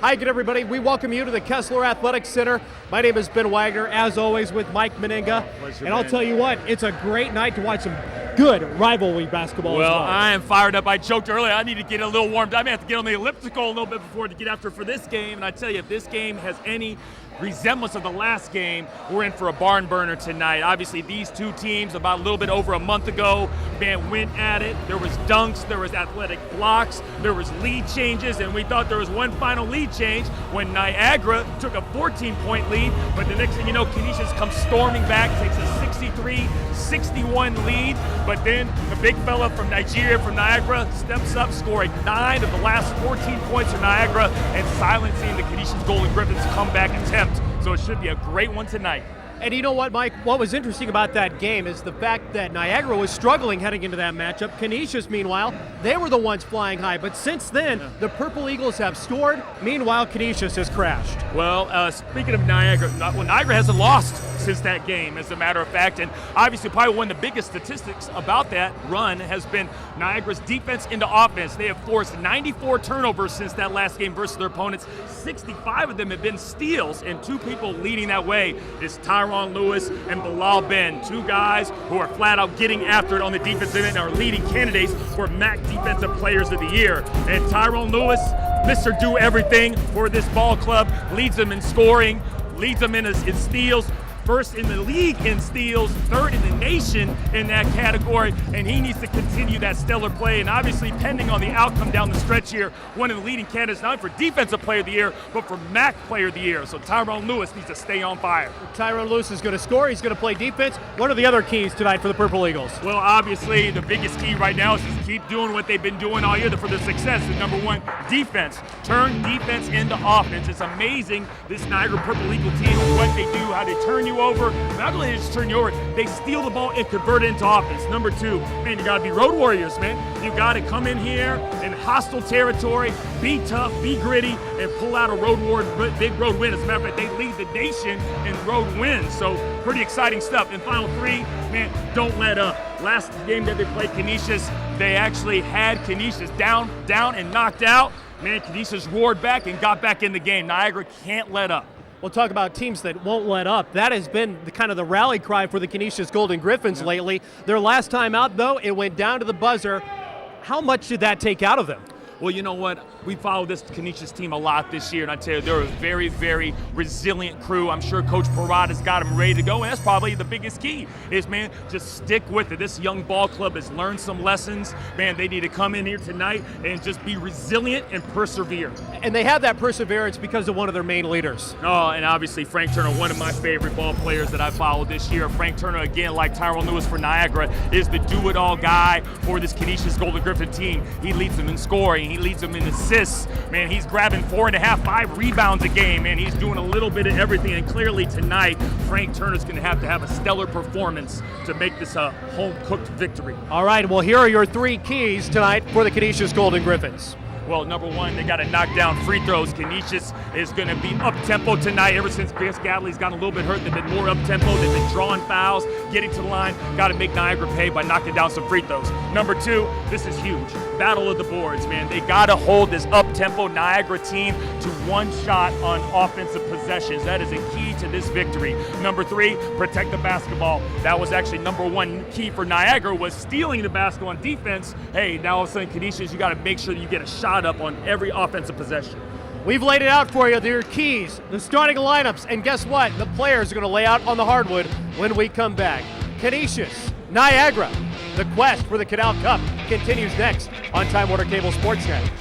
Hi again, everybody. We welcome you to the Kessler Athletic Center. My name is Ben Wagner, as always, with Mike Mennenga. Pleasure, and I'll man. tell you what, it's a great night to watch some good rivalry basketball as well. I am fired up. I joked earlier, I need to get a little warmed up. I may have to get on the elliptical a little bit before to get after for this game. And I tell you, if this game has any resemblance of the last game, we're in for a barn burner tonight. Obviously, these two teams, about a little bit over a month ago, man, went at it. There was dunks, there was athletic blocks, there was lead changes, and we thought there was one final lead change when Niagara took a 14-point lead. But the next thing you know, Canisius comes storming back, takes a 63-61 lead. But then the big fella from Nigeria, from Niagara, steps up, scoring 9 of the last 14 points for Niagara, and silencing the Canisius Golden Griffins' comeback attempt. So it should be a great one tonight. And you know what, Mike? What was interesting about that game is the fact that Niagara was struggling heading into that matchup. Canisius, meanwhile, they were the ones flying high. But since then, the Purple Eagles have scored. Meanwhile, Canisius has crashed. Well, speaking of Niagara, Niagara hasn't lost since that game, as a matter of fact. And obviously, probably one of the biggest statistics about that run has been Niagara's defense into offense. They have forced 94 turnovers since that last game versus their opponents. 65 of them have been steals, and two people leading that way is Tyronn Lewis and Bilal Ben, two guys who are flat out getting after it on the defensive end and are leading candidates for MAC Defensive Players of the Year. And Tyronn Lewis, Mr. Do Everything for this ball club, leads them in scoring, leads them in steals, first in the league in steals, third in the nation in that category, and he needs to continue that stellar play. And obviously, pending on the outcome down the stretch here, one of the leading candidates not only for Defensive Player of the Year, but for MAC Player of the Year. So Tyronn Lewis needs to stay on fire. Tyronn Lewis is going to score. He's going to play defense. What are the other keys tonight for the Purple Eagles? Well, obviously, the biggest key right now is to keep doing what they've been doing all year for their success. And number one, defense. Turn defense into offense. It's amazing, this Niagara Purple Eagle team, what they do, how they turn you over. Not only just turn you over, they steal the ball and convert it into offense. Number two, man, you gotta be road warriors, man. You gotta come in here in hostile territory, be tough, be gritty, and pull out a big road win. As a matter of fact, they lead the nation in road wins. So pretty exciting stuff. And final three, man, don't let up. Last game that they played Canisius, they actually had Canisius down and knocked out. Man, Canisius roared back and got back in the game. Niagara can't let up. We'll talk about teams that won't let up. That has been the rally cry for the Canisius Golden Griffins lately. Their last time out, though, it went down to the buzzer. How much did that take out of them? Well, you know what? We followed this Canisius team a lot this year, and I tell you, they're a very, very resilient crew. I'm sure Coach Parrott has got them ready to go, and that's probably the biggest key is, man, just stick with it. This young ball club has learned some lessons. Man, they need to come in here tonight and just be resilient and persevere. And they have that perseverance because of one of their main leaders. Oh, and obviously Frank Turner, one of my favorite ball players that I followed this year. Frank Turner, again, like Tyronn Lewis for Niagara, is the do-it-all guy for this Canisius Golden Griffin team. He leads them in scoring. He leads them in assists. Man, he's grabbing 4.5, 5 rebounds a game, and he's doing a little bit of everything. And clearly tonight, Frank Turner's going to have a stellar performance to make this a home-cooked victory. All right, well, here are your 3 keys tonight for the Canisius Golden Griffins. Well, number one, they got to knock down free throws. Canisius is going to be up-tempo tonight. Ever since Chris Gadley's gotten a little bit hurt, they've been more up-tempo. They've been drawing fouls, getting to the line. Got to make Niagara pay by knocking down some free throws. Number two, this is huge. Battle of the boards, man. They got to hold this up-tempo Niagara team to one shot on offensive possessions. That is a key to this victory. Number three, protect the basketball. That was actually number one key for Niagara, was stealing the basketball on defense. Hey, now all of a sudden, Canisius, you got to make sure that you get a shot up on every offensive possession. We've laid it out for you, their keys, the starting lineups, and guess what? The players are going to lay out on the hardwood when we come back. Canisius, Niagara, the quest for the Canal Cup continues next on Time Warner Cable Sportsnet.